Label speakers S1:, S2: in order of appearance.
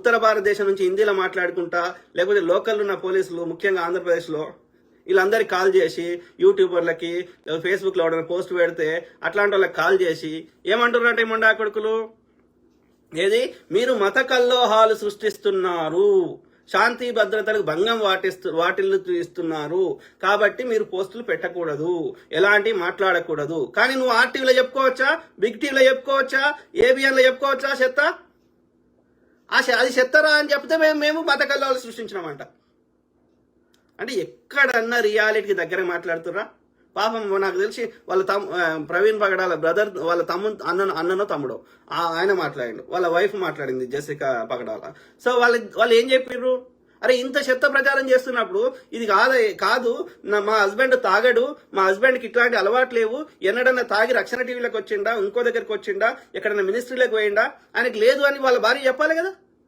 S1: ఉత్తర భారతదేశం నుంచి హిందీలో మాట్లాడుకుంటా, లేకపోతే లోకల్ ఉన్న పోలీసులు ముఖ్యంగా ఆంధ్రప్రదేశ్లో వీళ్ళందరికి కాల్ చేసి, యూట్యూబర్లకి ఫేస్బుక్లో ఎవరైనా పోస్ట్ పెడితే అట్లాంటి వాళ్ళకి కాల్ చేసి ఏమంటున్నారంటే మొండా కొడుకులు, ఏది మీరు మత కల్లోహాలు సృష్టిస్తున్నారు, శాంతి భద్రతలకు భంగం వాటిల్లుతున్నారు, కాబట్టి మీరు పోస్టులు పెట్టకూడదు, ఎలాంటి మాట్లాడకూడదు. కానీ నువ్వు ఆర్టీవీలో చెప్పుకోవచ్చా, బిగ్ టీవీలో చెప్పుకోవచ్చా, ఏబిఎన్లో చెప్పుకోవచ్చా చెత్త? అది చెత్తరా అని చెప్తే మేము మత కల్లోహాలు సృష్టించినామంట. అంటే ఎక్కడన్నా రియాలిటీకి దగ్గర మాట్లాడుతుర్రా? పాపం నాకు తెలిసి వాళ్ళ ప్రవీణ్ పగడాల బ్రదర్, వాళ్ళ అన్ననో తమ్ముడో ఆయన మాట్లాడిండు, వాళ్ళ వైఫ్ మాట్లాడింది జెసికా పగడాల. సో వాళ్ళు ఏం చెప్పిర్రు, అరే ఇంత చెత్త ప్రచారం చేస్తున్నప్పుడు ఇది కాదు మా హస్బెండ్ తాగడు, మా హస్బెండ్కి ఇట్లాంటి అలవాటు లేవు, ఎన్నడన్నా తాగి రక్షణ టీవీలోకి వచ్చిండా, ఇంకో దగ్గరికి వచ్చిండా, ఎక్కడన్నా మినిస్ట్రీలోకి పోయిండా, ఆయనకి లేదు అని వాళ్ళ భార్య చెప్పాలి కదా.